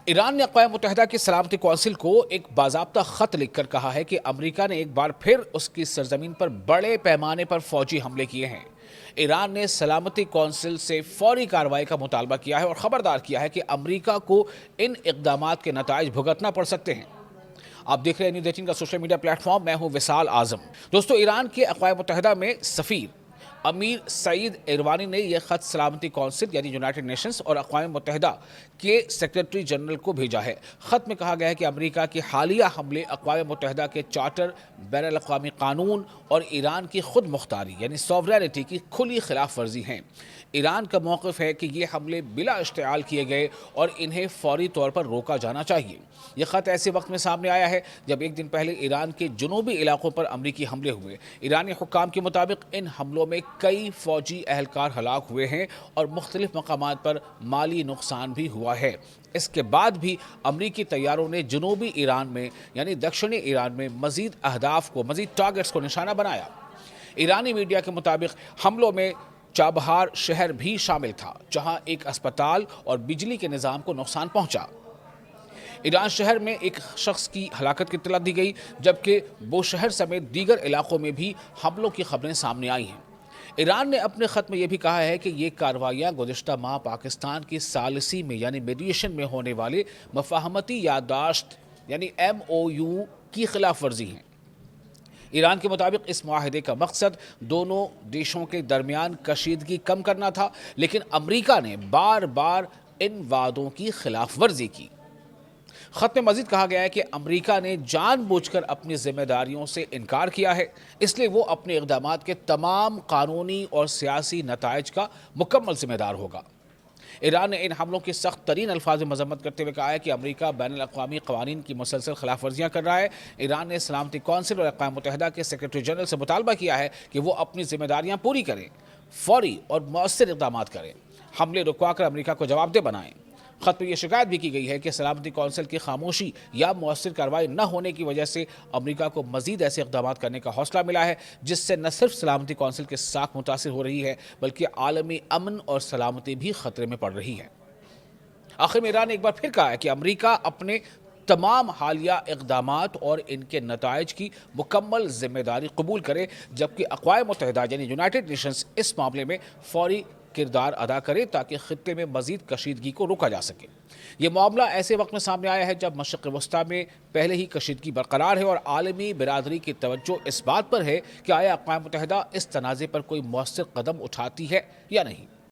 ایران نے اقوام متحدہ کی سلامتی کونسل کو ایک باضابطہ خط لکھ کر کہا ہے کہ امریکہ نے ایک بار پھر اس کی سرزمین پر بڑے پیمانے پر فوجی حملے کیے ہیں۔ ایران نے سلامتی کونسل سے فوری کارروائی کا مطالبہ کیا ہے اور خبردار کیا ہے کہ امریکہ کو ان اقدامات کے نتائج بھگتنا پڑ سکتے ہیں۔ آپ دیکھ رہے ہیں نیوز 18 کا سوشل میڈیا پلیٹ فارم، میں ہوں وصال اعظم۔ دوستو، ایران کے اقوام متحدہ میں سفیر امیر سعید ایروانی نے یہ خط سلامتی کونسل یعنی یونائٹڈ نیشنز اور اقوام متحدہ کے سیکرٹری جنرل کو بھیجا ہے۔ خط میں کہا گیا ہے کہ امریکہ کے حالیہ حملے اقوام متحدہ کے چارٹر، بین الاقوامی قانون اور ایران کی خود مختاری یعنی سوورینٹی کی کھلی خلاف ورزی ہیں۔ ایران کا موقف ہے کہ یہ حملے بلا اشتعال کیے گئے اور انہیں فوری طور پر روکا جانا چاہیے۔ یہ خط ایسے وقت میں سامنے آیا ہے جب ایک دن پہلے ایران کے جنوبی علاقوں پر امریکی حملے ہوئے۔ ایرانی حکام کے مطابق ان حملوں میں کئی فوجی اہلکار ہلاک ہوئے ہیں اور مختلف مقامات پر مالی نقصان بھی ہوا ہے۔ اس کے بعد بھی امریکی طیاروں نے جنوبی ایران میں یعنی دکشنی ایران میں مزید اہداف کو، مزید ٹارگٹس کو نشانہ بنایا۔ ایرانی میڈیا کے مطابق حملوں میں چابہار شہر بھی شامل تھا، جہاں ایک اسپتال اور بجلی کے نظام کو نقصان پہنچا۔ ایران شہر میں ایک شخص کی ہلاکت کی اطلاع دی گئی، جبکہ بوشہر سمیت دیگر علاقوں میں بھی حملوں کی خبریں سامنے آئی ہیں۔ ایران نے اپنے خط میں یہ بھی کہا ہے کہ یہ کارروائیاں گزشتہ ماہ پاکستان کی ثالثی میں یعنی میڈیشن میں ہونے والے مفاہمتی یادداشت یعنی MOU کی خلاف ورزی ہیں۔ ایران کے مطابق اس معاہدے کا مقصد دونوں دیشوں کے درمیان کشیدگی کم کرنا تھا، لیکن امریکہ نے بار بار ان وعدوں کی خلاف ورزی کی۔ خط میں مزید کہا گیا ہے کہ امریکہ نے جان بوجھ کر اپنی ذمہ داریوں سے انکار کیا ہے، اس لیے وہ اپنے اقدامات کے تمام قانونی اور سیاسی نتائج کا مکمل ذمہ دار ہوگا۔ ایران نے ان حملوں کی سخت ترین الفاظ میں مذمت کرتے ہوئے کہا ہے کہ امریکہ بین الاقوامی قوانین کی مسلسل خلاف ورزیاں کر رہا ہے۔ ایران نے سلامتی کونسل اور اقوام متحدہ کے سیکرٹری جنرل سے مطالبہ کیا ہے کہ وہ اپنی ذمہ داریاں پوری کریں، فوری اور مؤثر اقدامات کریں، حملے رکوا کر امریکہ کو جواب دہ بنائیں۔ خط میں یہ شکایت بھی کی گئی ہے کہ سلامتی کونسل کی خاموشی یا مؤثر کارروائی نہ ہونے کی وجہ سے امریکہ کو مزید ایسے اقدامات کرنے کا حوصلہ ملا ہے، جس سے نہ صرف سلامتی کونسل کی ساکھ متاثر ہو رہی ہے بلکہ عالمی امن اور سلامتی بھی خطرے میں پڑ رہی ہے۔ آخر میں ایران نے ایک بار پھر کہا ہے کہ امریکہ اپنے تمام حالیہ اقدامات اور ان کے نتائج کی مکمل ذمہ داری قبول کرے، جبکہ اقوام متحدہ یعنی یونائٹڈ نیشنز اس معاملے میں فوری کردار ادا کرے تاکہ خطے میں مزید کشیدگی کو روکا جا سکے۔ یہ معاملہ ایسے وقت میں سامنے آیا ہے جب مشرق وسطیٰ میں پہلے ہی کشیدگی برقرار ہے اور عالمی برادری کی توجہ اس بات پر ہے کہ آیا اقوام متحدہ اس تنازع پر کوئی مؤثر قدم اٹھاتی ہے یا نہیں۔